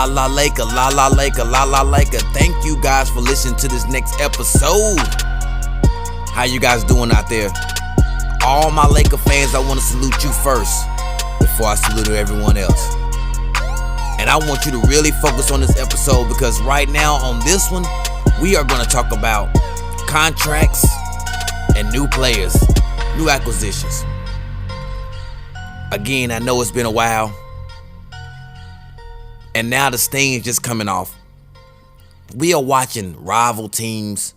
la Laker, la la Laker, la la Laker. Thank you guys for listening to this next episode. How you guys doing out there? All my Laker fans, I want to salute you first before I salute everyone else. And I want you to really focus on this episode because right now on this one, we are going to talk about contracts and new players, new acquisitions. Again, I know it's been a while. And now the sting is just coming off. We are watching rival teams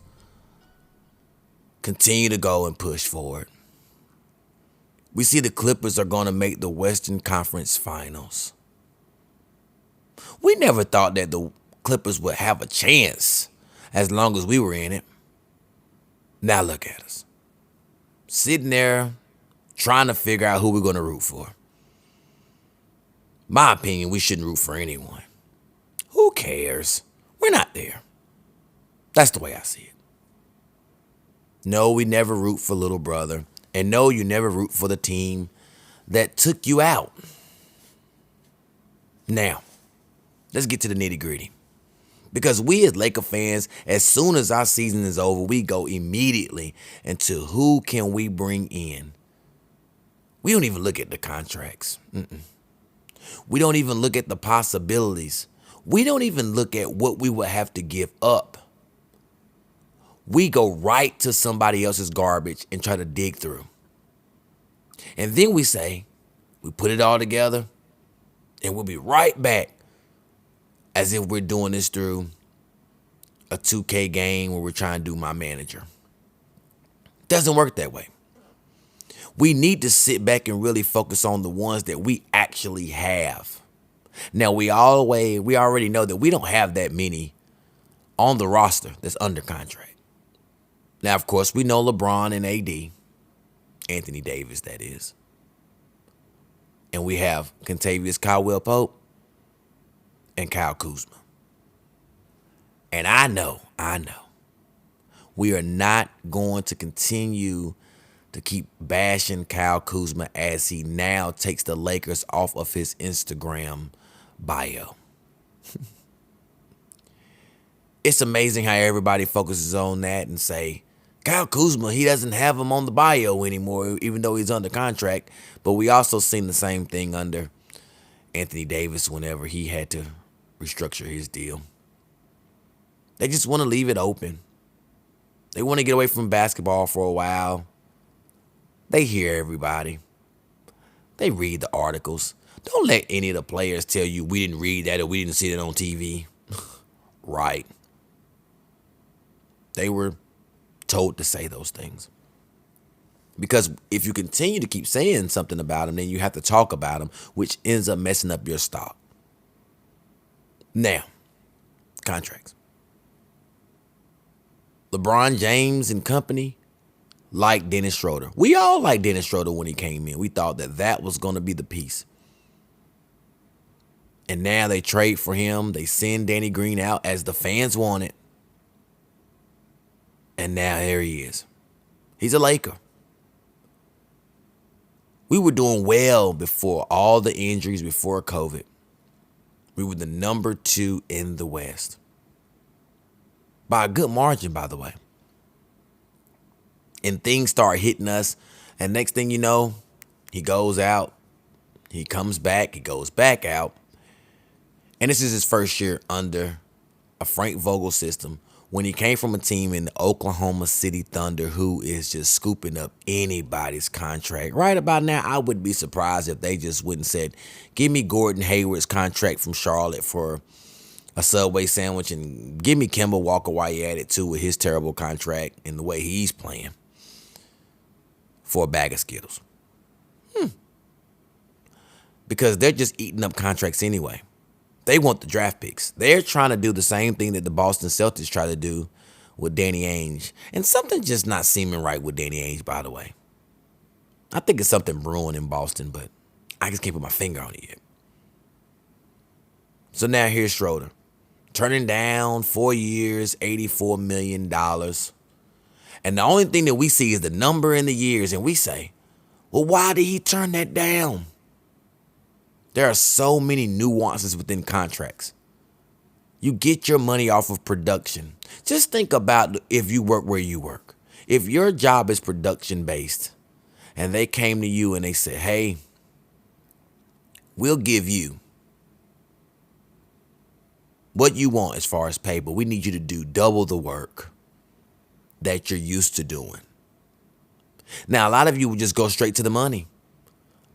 continue to go and push forward. We see the Clippers are going to make the Western Conference Finals. We never thought that the Clippers would have a chance as long as we were in it. Now look at us. Sitting there trying to figure out who we're going to root for. My opinion, we shouldn't root for anyone. Who cares? We're not there. That's the way I see it. No, we never root for little brother. And no, you never root for the team that took you out. Now, let's get to the nitty gritty. Because we as Laker fans, as soon as our season is over, we go immediately into who can we bring in. We don't even look at the contracts. We don't even look at the possibilities. We don't even look at what we would have to give up. We go right to somebody else's garbage and try to dig through. And then we say, we put it all together, and we'll be right back as if we're doing this through a 2K game where we're trying to do my manager. Doesn't work that way. We need to sit back and really focus on the ones that we actually have. Now, we already know that we don't have that many on the roster that's under contract. Now, of course, we know LeBron and AD, Anthony Davis, that is. And we have Kentavious Caldwell-Pope and Kyle Kuzma. And I know, we are not going to continue to keep bashing Kyle Kuzma as he now takes the Lakers off of his Instagram bio. It's amazing how everybody focuses on that and say, Kyle Kuzma, he doesn't have him on the bio anymore, even though he's under contract. But we also seen the same thing under Anthony Davis whenever he had to restructure his deal. They just want to leave it open. They want to get away from basketball for a while. They hear everybody. They read the articles. Don't let any of the players tell you we didn't read that or we didn't see it on TV. Right. They were told to say those things. Because if you continue to keep saying something about them, then you have to talk about them, which ends up messing up your stock. Now, contracts. LeBron James and company like Dennis Schroeder. We all liked Dennis Schroeder when he came in. We thought that was going to be the piece. And now they trade for him. They send Danny Green out as the fans wanted. And now here he is. He's a Laker. We were doing well before all the injuries, before COVID. We were the number 2 in the West. By a good margin, by the way. And things start hitting us. And next thing you know, he goes out. He comes back. He goes back out. And this is his first year under a Frank Vogel system when he came from a team in the Oklahoma City Thunder who is just scooping up anybody's contract. Right about now, I wouldn't be surprised if they just wouldn't said, give me Gordon Hayward's contract from Charlotte for a Subway sandwich and give me Kemba Walker while you at it too with his terrible contract and the way he's playing for a bag of Skittles. Because they're just eating up contracts anyway. They want the draft picks. They're trying to do the same thing that the Boston Celtics try to do with Danny Ainge. And something's just not seeming right with Danny Ainge, by the way. I think it's something brewing in Boston, but I just can't put my finger on it yet. So now here's Schroeder. Turning down 4 years, $84 million. And the only thing that we see is the number in the years. And we say, well, why did he turn that down? There are so many nuances within contracts. You get your money off of production. Just think about if you work where you work. If your job is production based and they came to you and they said, hey, we'll give you what you want as far as pay, but we need you to do double the work that you're used to doing. Now, a lot of you would just go straight to the money,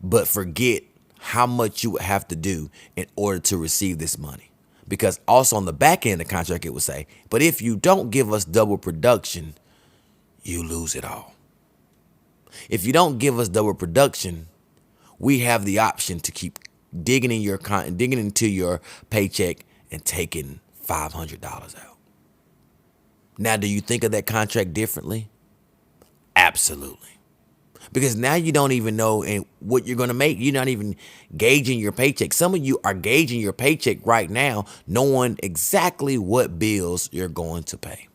but forget how much you would have to do in order to receive this money. Because also on the back end of the contract, it would say, but if you don't give us double production, you lose it all. If you don't give us double production, we have the option to keep digging into your paycheck and taking $500 out. Now, do you think of that contract differently? Absolutely. Because now you don't even know what you're going to make. You're not even gauging your paycheck. Some of you are gauging your paycheck right now, knowing exactly what bills you're going to pay.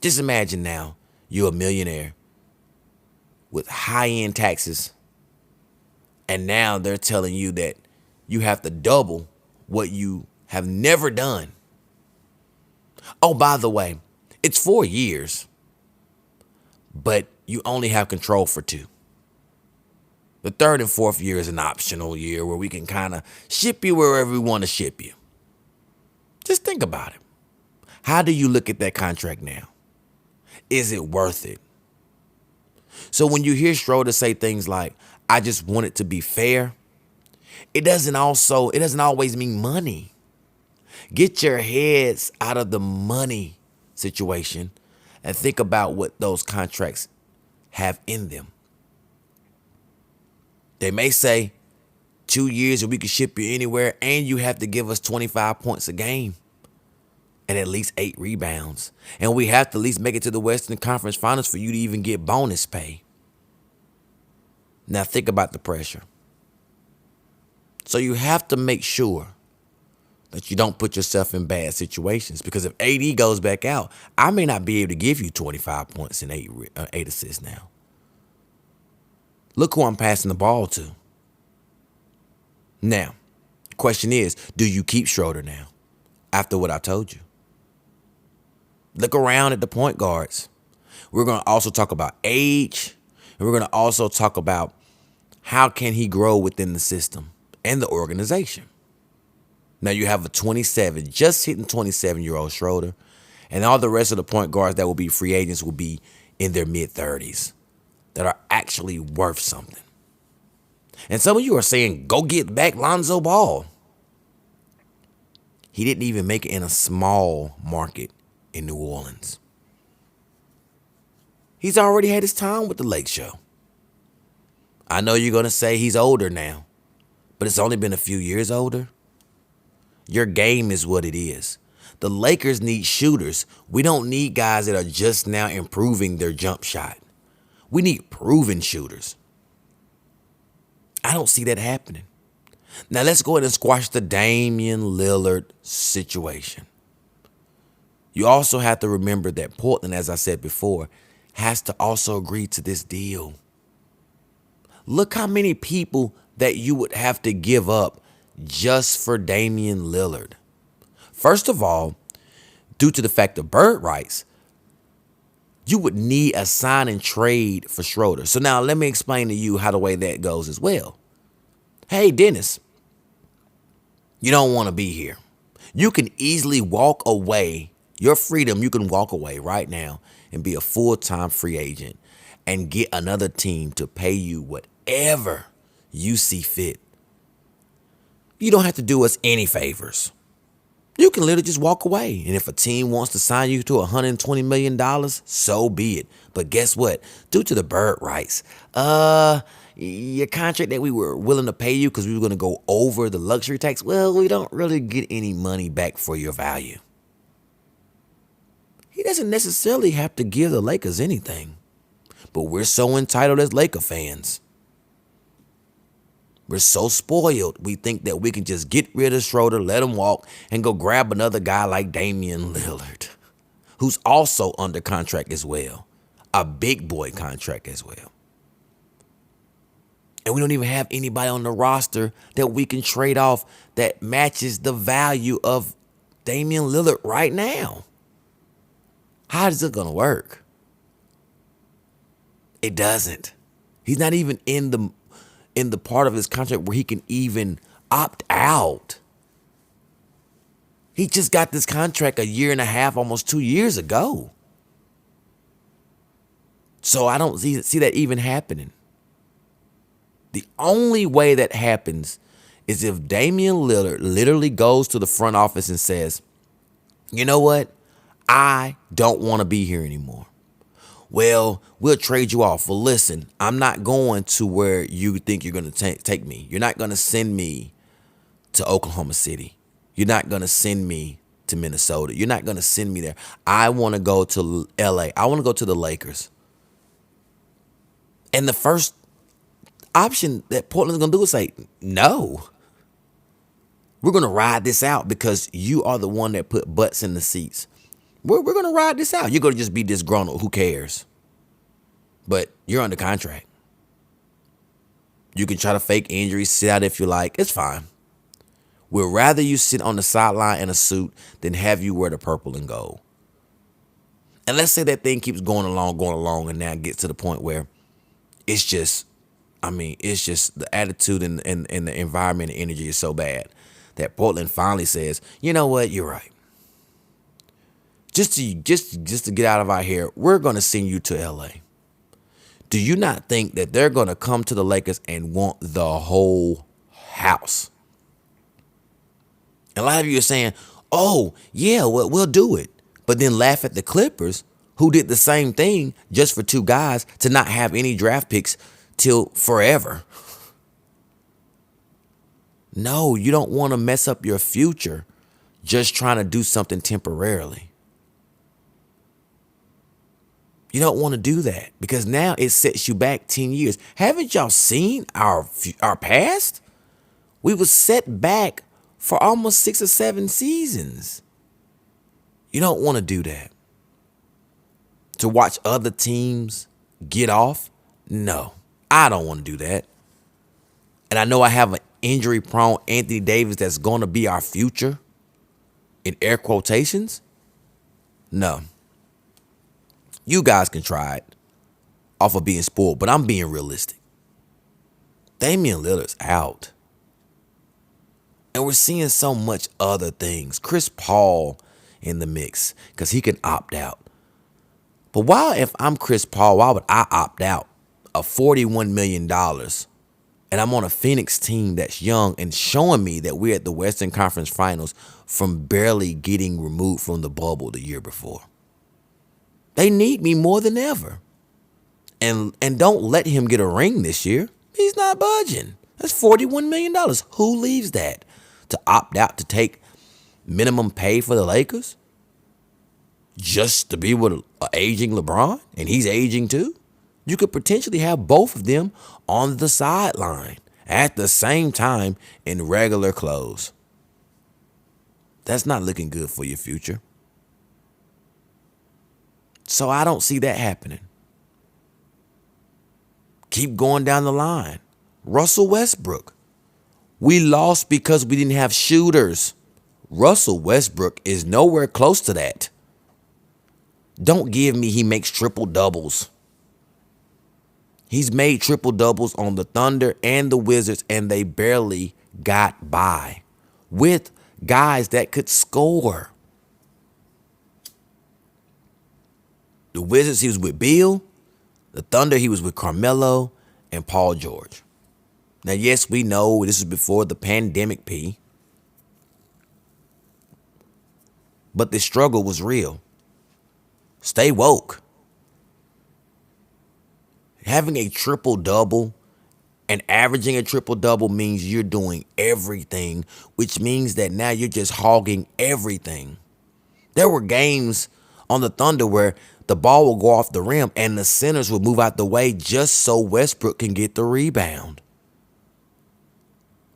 Just imagine now you're a millionaire with high-end taxes, and now they're telling you that you have to double what you have never done. Oh, by the way, it's 4 years, but you only have control for 2. The 3rd and 4th year is an optional year where we can kind of ship you wherever we want to ship you. Just think about it. How do you look at that contract now? Is it worth it? So when you hear Schroeder say things like, I just want it to be fair, it doesn't always mean money. Get your heads out of the money situation and think about what those contracts have in them. They may say 2 years and we can ship you anywhere, and you have to give us 25 points a game and at least 8 rebounds. And we have to at least make it to the Western Conference Finals for you to even get bonus pay. Now think about the pressure. So you have to make sure that you don't put yourself in bad situations, because if AD goes back out, I may not be able to give you 25 points and 8 assists now. Look who I'm passing the ball to. Now, the question is, do you keep Schroeder now after what I told you? Look around at the point guards. We're going to also talk about age, and we're going to also talk about how can he grow within the system and the organization. Now you have a 27, just hitting 27-year-old Schroeder, and all the rest of the point guards that will be free agents will be in their mid-30s that are actually worth something. And some of you are saying, go get back Lonzo Ball. He didn't even make it in a small market in New Orleans. He's already had his time with the Lake Show. I know you're going to say he's older now, but it's only been a few years older. Your game is what it is. The Lakers need shooters. We don't need guys that are just now improving their jump shot. We need proven shooters. I don't see that happening. Now let's go ahead and squash the Damian Lillard situation. You also have to remember that Portland, as I said before, has to also agree to this deal. Look how many people that you would have to give up just for Damian Lillard. First of all, due to the fact of bird rights, you would need a sign and trade for Schroeder. So now let me explain to you how the way that goes as well. Hey, Dennis, you don't want to be here. You can easily walk away. Your freedom, you can walk away right now and be a full-time free agent and get another team to pay you whatever you see fit. You don't have to do us any favors. You can literally just walk away. And if a team wants to sign you to $120 million, so be it. But guess what? Due to the bird rights, your contract that we were willing to pay you because we were going to go over the luxury tax, well, we don't really get any money back for your value. He doesn't necessarily have to give the Lakers anything. But we're so entitled as Laker fans. We're so spoiled, we think that we can just get rid of Schroeder, let him walk, and go grab another guy like Damian Lillard, who's also under contract as well, a big boy contract as well. And we don't even have anybody on the roster that we can trade off that matches the value of Damian Lillard right now. How is it going to work? It doesn't. He's not even in the part of his contract where he can even opt out. He just got this contract a year and a half, almost 2 years ago. So I don't see that even happening. The only way that happens is if Damian Lillard literally goes to the front office and says, you know what? I don't want to be here anymore. Well, we'll trade you off. Well, listen, I'm not going to where you think you're going to take me. You're not going to send me to Oklahoma City. You're not going to send me to Minnesota. You're not going to send me there. I want to go to LA. I want to go to the Lakers. And the first option that Portland's going to do is say, no. We're going to ride this out because you are the one that put butts in the seats. We're going to ride this out. You're going to just be disgruntled. Who cares? But you're under contract. You can try to fake injuries, sit out if you like. It's fine. We'd rather you sit on the sideline in a suit than have you wear the purple and gold. And let's say that thing keeps going along, and now it gets to the point where it's just the attitude and the environment and energy is so bad that Portland finally says, you know what, you're right. Just to get out of our hair, we're going to send you to LA. Do you not think that they're going to come to the Lakers and want the whole house? And a lot of you are saying, oh, yeah, well, we'll do it. But then laugh at the Clippers, who did the same thing just for two guys to not have any draft picks till forever. No, you don't want to mess up your future just trying to do something temporarily. You don't want to do that because now it sets you back 10 years. Haven't y'all seen our past? We was set back for almost 6 or 7 seasons. You don't want to do that. To watch other teams get off? No, I don't want to do that. And I know I have an injury-prone Anthony Davis that's going to be our future, in air quotations. No. You guys can try it off of being spoiled, but I'm being realistic. Damian Lillard's out. And we're seeing so much other things. Chris Paul in the mix because he can opt out. But why, if I'm Chris Paul, why would I opt out of $41 million and I'm on a Phoenix team that's young and showing me that we're at the Western Conference Finals from barely getting removed from the bubble the year before? They need me more than ever. And don't let him get a ring this year. He's not budging. That's $41 million. Who leaves that to opt out to take minimum pay for the Lakers? Just to be with an aging LeBron? And he's aging too? You could potentially have both of them on the sideline at the same time in regular clothes. That's not looking good for your future. So I don't see that happening. Keep going down the line. Russell Westbrook. We lost because we didn't have shooters. Russell Westbrook is nowhere close to that. Don't give me he makes triple doubles. He's made triple doubles on the Thunder and the Wizards, and they barely got by with guys that could score. The Wizards, he was with Beal. The Thunder, he was with Carmelo and Paul George. Now, yes, we know this is before the pandemic, P. But the struggle was real. Stay woke. Having a triple-double and averaging a triple-double means you're doing everything, which means that now you're just hogging everything. There were games on the Thunder where the ball will go off the rim and the centers will move out the way just so Westbrook can get the rebound.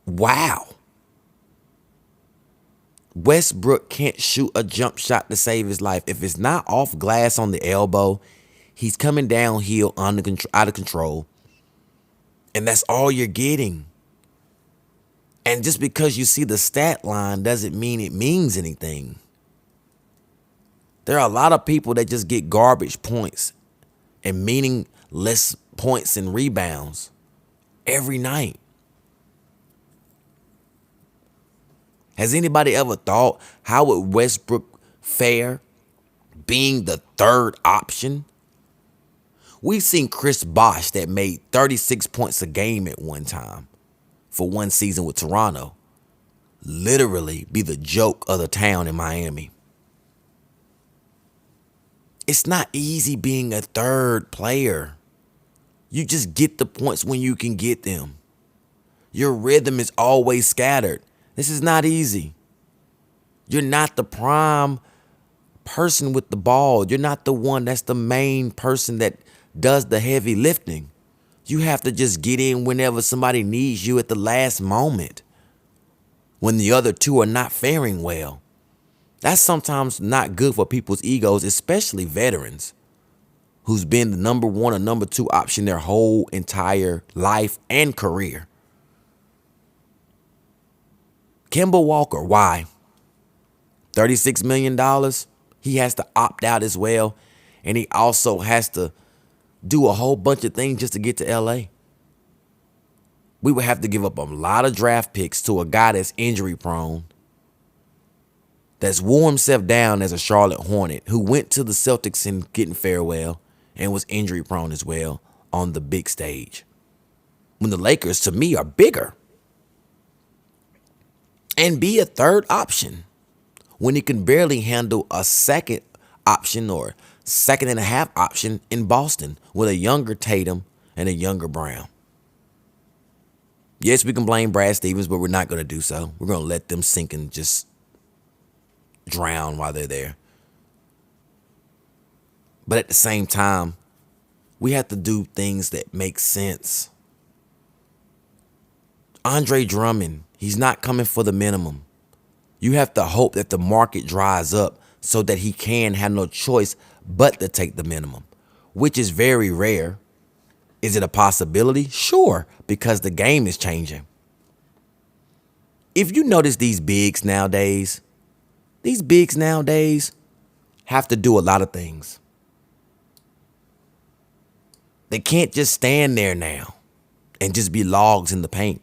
Wow. Westbrook can't shoot a jump shot to save his life. If it's not off glass on the elbow, he's coming downhill out of control. And that's all you're getting. And just because you see the stat line doesn't mean it means anything. There are a lot of people that just get garbage points and meaningless points and rebounds every night. Has anybody ever thought, how would Westbrook fare being the third option? We've seen Chris Bosh that made 36 points a game at one time for one season with Toronto literally be the joke of the town in Miami. It's not easy being a third player. You just get the points when you can get them. Your rhythm is always scattered. This is not easy. You're not the prime person with the ball. You're not the one that's the main person that does the heavy lifting. You have to just get in whenever somebody needs you at the last moment, when the other two are not faring well. That's sometimes not good for people's egos, especially veterans who's been the number one or number two option their whole entire life and career. Kemba Walker, why? $36 million. He has to opt out as well. And he also has to do a whole bunch of things just to get to LA. We would have to give up a lot of draft picks to a guy that's injury prone, that's wore himself down as a Charlotte Hornet, who went to the Celtics and getting farewell and was injury prone as well on the big stage. When the Lakers, to me, are bigger. And be a third option when he can barely handle a second option or second and a half option in Boston with a younger Tatum and a younger Brown. Yes, we can blame Brad Stevens, but we're not going to do so. We're going to let them sink and just drown while they're there. But at the same time, we have to do things that make sense. Andre Drummond, he's not coming for the minimum. You have to hope that the market dries up so that he can have no choice but to take the minimum, which is very rare. Is it a possibility? Sure, because the game is changing. If you notice these bigs nowadays have to do a lot of things. They can't just stand there now and just be logs in the paint.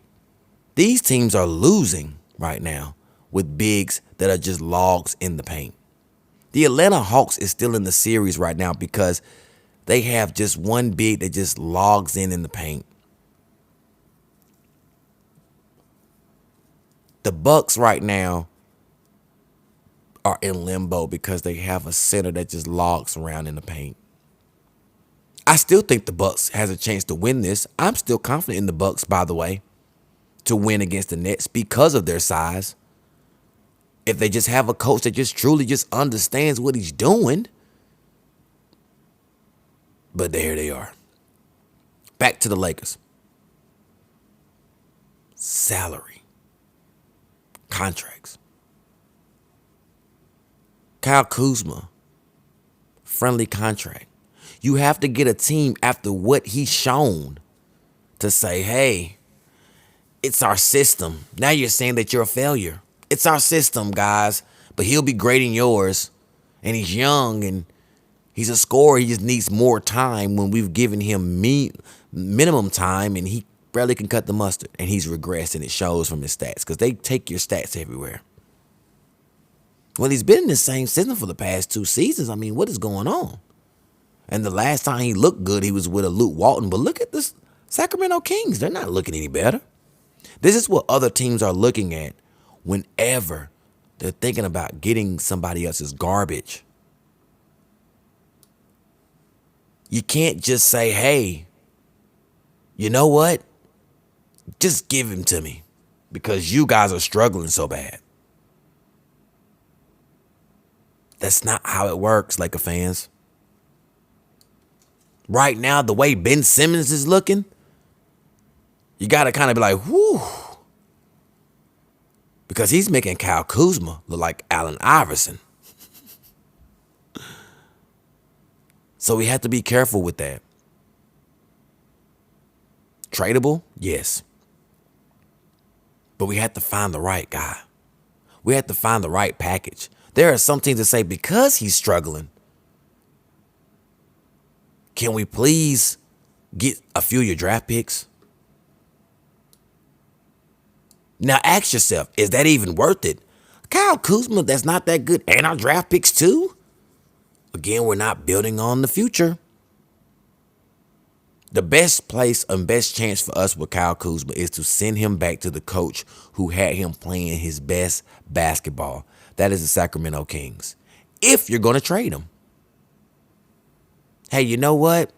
These teams are losing right now with bigs that are just logs in the paint. The Atlanta Hawks is still in the series right now because they have just one big that just logs in the paint. The Bucks right now are in limbo because they have a center that just logs around in the paint. I still think the Bucks has a chance to win this. I'm still confident in the Bucks, by the way, to win against the Nets because of their size. If they just have a coach that just truly just understands what he's doing. But there they are. Back to the Lakers. Salary. Contracts. Kyle Kuzma. Friendly contract. You have to get a team after what he's shown to say, hey, it's our system. Now you're saying that you're a failure. It's our system, guys. But he'll be great in yours. And he's young and he's a scorer. He just needs more time when we've given him minimum time and he barely can cut the mustard. And he's regressed and it shows from his stats because they take your stats everywhere. Well, he's been in the same system for the past 2 seasons. I mean, what is going on? And the last time he looked good, he was with a Luke Walton. But look at this Sacramento Kings. They're not looking any better. This is what other teams are looking at whenever they're thinking about getting somebody else's garbage. You can't just say, hey, you know what? Just give him to me because you guys are struggling so bad. That's not how it works, Laker fans. Right now, the way Ben Simmons is looking, you got to kind of be like, whew. Because he's making Kyle Kuzma look like Allen Iverson. So we have to be careful with that. Tradable? Yes. But we have to find the right guy. We have to find the right package. There are some teams that say because he's struggling, can we please get a few of your draft picks? Now ask yourself, is that even worth it? Kyle Kuzma, that's not that good, and our draft picks too? Again, we're not building on the future. The best place and best chance for us with Kyle Kuzma is to send him back to the coach who had him playing his best basketball. That is the Sacramento Kings. If you're going to trade him. Hey, you know what?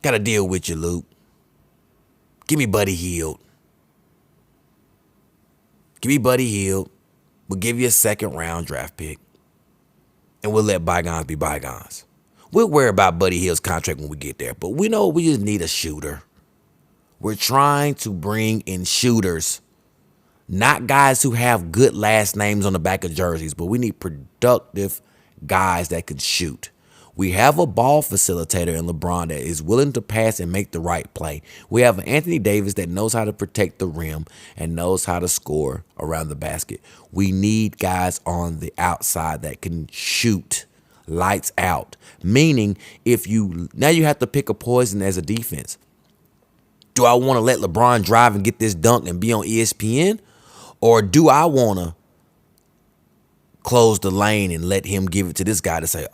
Got to deal with you, Luke. Give me Buddy Hield. Give me Buddy Hield. We'll give you a second round draft pick. And we'll let bygones be bygones. We'll worry about Buddy Hield's contract when we get there. But we know we just need a shooter. We're trying to bring in shooters. Not guys who have good last names on the back of jerseys. But we need productive guys that can shoot. We have a ball facilitator in LeBron that is willing to pass and make the right play. We have an Anthony Davis that knows how to protect the rim and knows how to score around the basket. We need guys on the outside that can shoot lights out. Meaning, now you have to pick a poison as a defense. Do I want to let LeBron drive and get this dunk and be on ESPN? Or do I want to close the lane and let him give it to this guy to say,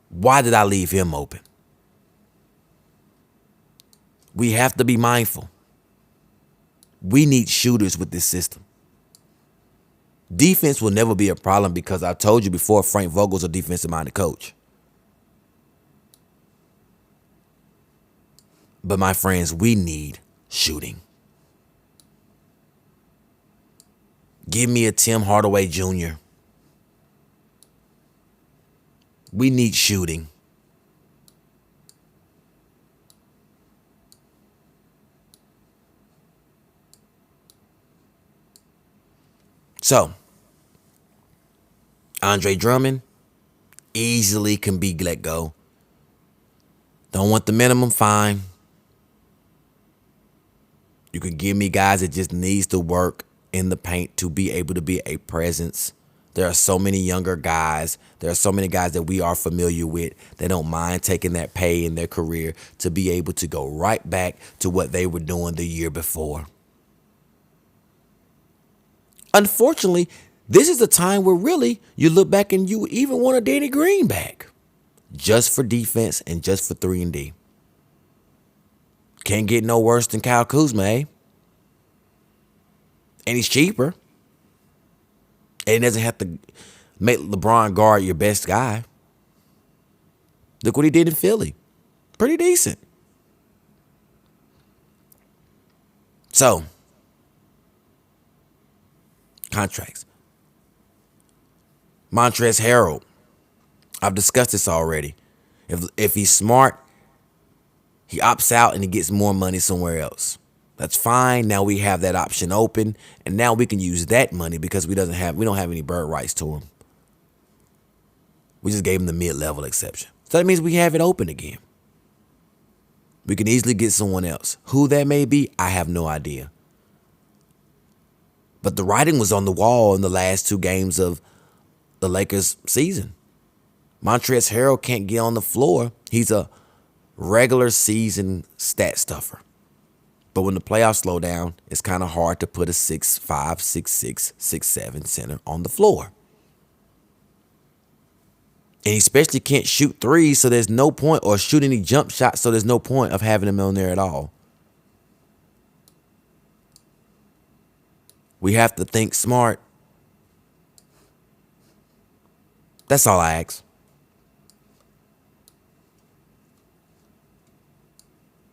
why did I leave him open? We have to be mindful. We need shooters with this system. Defense will never be a problem because I told you before, Frank Vogel's a defensive-minded coach. But my friends, we need shooting. Give me a Tim Hardaway Jr. We need shooting. So, Andre Drummond easily can be let go. Don't want the minimum, fine. You can give me guys that just needs to work in the paint to be able to be a presence. There are so many younger guys. There are so many guys that we are familiar with. They don't mind taking that pay in their career to be able to go right back to what they were doing the year before. Unfortunately, this is the time where really you look back and you even want a Danny Green back. Just for defense and just for 3-and-D. Can't get no worse than Kyle Kuzma, eh? And he's cheaper. And he doesn't have to make LeBron guard your best guy. Look what he did in Philly. Pretty decent. So, contracts. Montrezl Harrell. I've discussed this already. If he's smart, he opts out and he gets more money somewhere else. That's fine. Now we have that option open, and now we can use that money because we don't have any bird rights to him. We just gave him the mid-level exception. So that means we have it open again. We can easily get someone else. Who that may be, I have no idea. But the writing was on the wall in the last 2 games of the Lakers season. Montrezl Harrell can't get on the floor. He's a regular season stat stuffer. But when the playoffs slow down, it's kind of hard to put a 6'5", 6'6", 6'7" center on the floor. And he especially can't shoot threes, so there's no point, or shoot any jump shots, so there's no point of having him on there at all. We have to think smart. That's all I ask.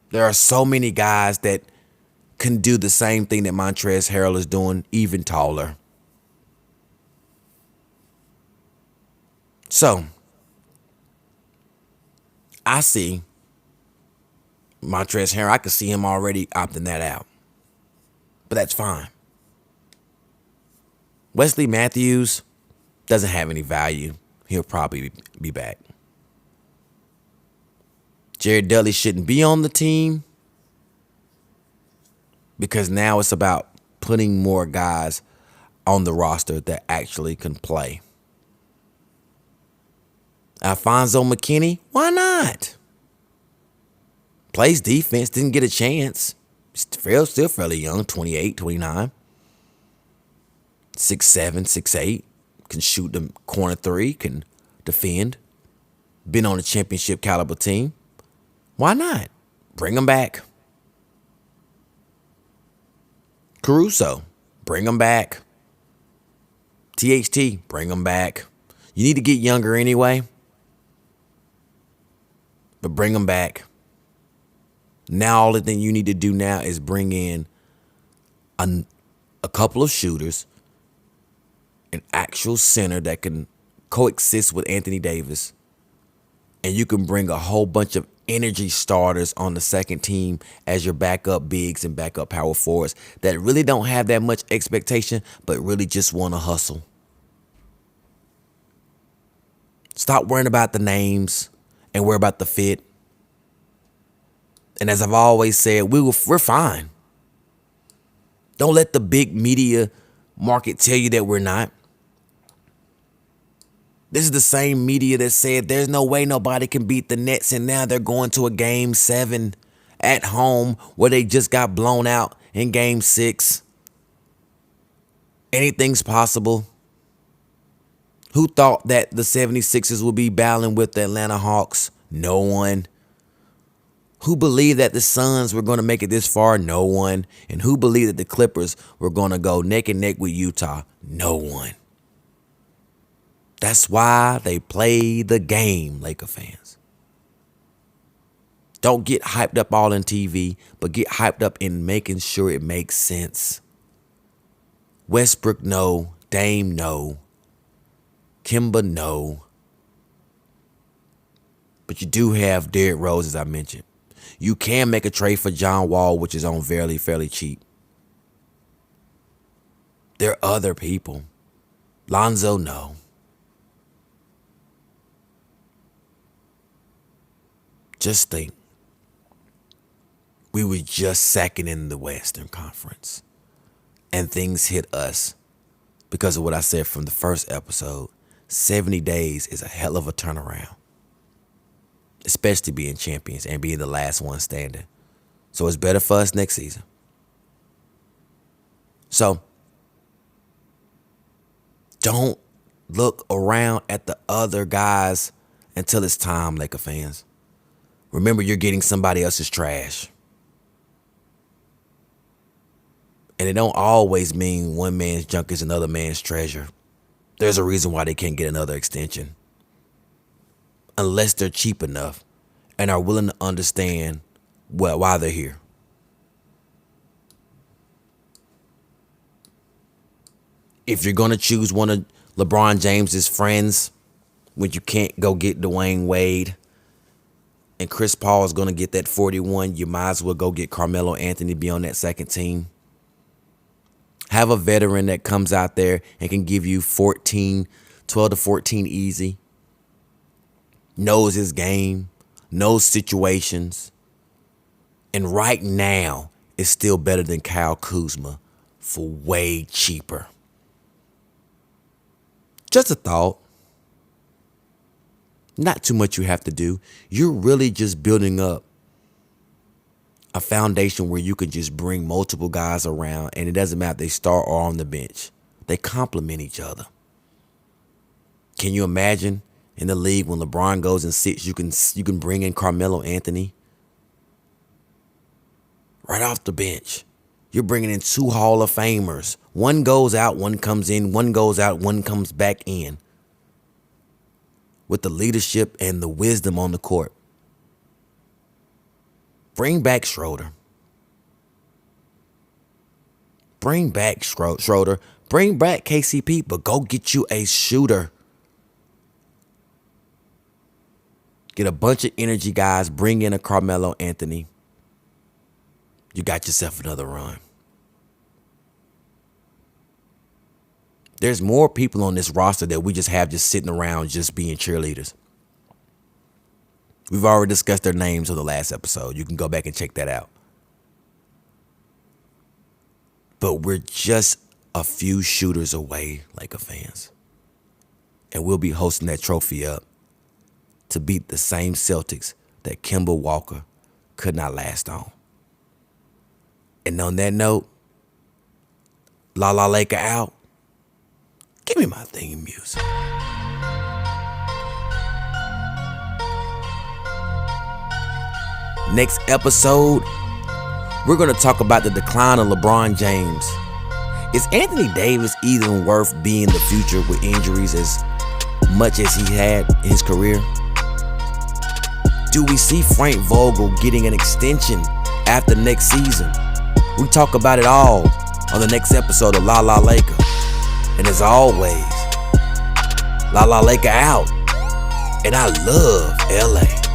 There are so many guys that can do the same thing that Montrezl Harrell is doing, even taller. So, I see Montrezl Harrell. I can see him already opting that out. But that's fine. Wesley Matthews doesn't have any value. He'll probably be back. Jared Dudley shouldn't be on the team. because now it's about putting more guys on the roster that actually can play. Alfonso McKinney, why not? Plays defense, didn't get a chance. Still fairly young, 28, 29. 6'7", 6'8". Can shoot the corner three, can defend. Been on a championship caliber team. Why not? Bring him back. Caruso, bring him back. THT, bring him back. You need to get younger anyway, but bring him back. Now all the thing you need to do now is bring in a couple of shooters, an actual center that can coexist with Anthony Davis, and you can bring a whole bunch of energy starters on the second team as your backup bigs and backup power forwards that really don't have that much expectation but really just want to hustle. Stop worrying about the names and worry about the fit. And as I've always said, we're fine. Don't let the big media market tell you that we're not. This is the same media that said there's no way nobody can beat the Nets, and now they're going to a Game 7 at home where they just got blown out in Game 6. Anything's possible. Who thought that the 76ers would be battling with the Atlanta Hawks? No one. Who believed that the Suns were going to make it this far? No one. And who believed that the Clippers were going to go neck and neck with Utah? No one. That's why they play the game, Laker fans. Don't get hyped up all in TV, but get hyped up in making sure it makes sense. Westbrook, no. Dame, no. Kimba, no. But you do have Derrick Rose, as I mentioned. You can make a trade for John Wall, which is on fairly cheap. There are other people. Lonzo, no. Just think. We were just second in the Western Conference. And things hit us because of what I said from the first episode. 70 days is a hell of a turnaround. Especially being champions and being the last one standing. So it's better for us next season. So don't look around at the other guys until it's time, Laker fans. Remember, you're getting somebody else's trash. And it don't always mean one man's junk is another man's treasure. There's a reason why they can't get another extension. Unless they're cheap enough and are willing to understand why they're here. If you're going to choose one of LeBron James's friends when you can't go get Dwayne Wade and Chris Paul is going to get that 41, you might as well go get Carmelo Anthony to be on that second team. Have a veteran that comes out there and can give you 12 to 14 easy. Knows his game, knows situations. And right now, is still better than Kyle Kuzma for way cheaper. Just a thought. Not too much you have to do. You're really just building up a foundation where you can just bring multiple guys around, and it doesn't matter if they start or on the bench. They complement each other. Can you imagine in the league when LeBron goes and sits, you can bring in Carmelo Anthony right off the bench. You're bringing in 2 Hall of Famers. One goes out, one comes in, one goes out, one comes back in. With the leadership and the wisdom on the court. Bring back Schroeder. Bring back Schroeder. Bring back KCP, but go get you a shooter. Get a bunch of energy guys. Bring in a Carmelo Anthony. You got yourself another run. There's more people on this roster that we just have just sitting around just being cheerleaders. We've already discussed their names on the last episode. You can go back and check that out. But we're just a few shooters away, Laker fans. And we'll be hosting that trophy up to beat the same Celtics that Kemba Walker could not last on. And on that note, La La Laker out. Give me my theme music. Next episode, we're going to talk about the decline of LeBron James. Is Anthony Davis even worth being the future with injuries as much as he had in his career? Do we see Frank Vogel getting an extension after next season? We talk about it all on the next episode of La La Laker. And as always, La La Laker out. And I love LA.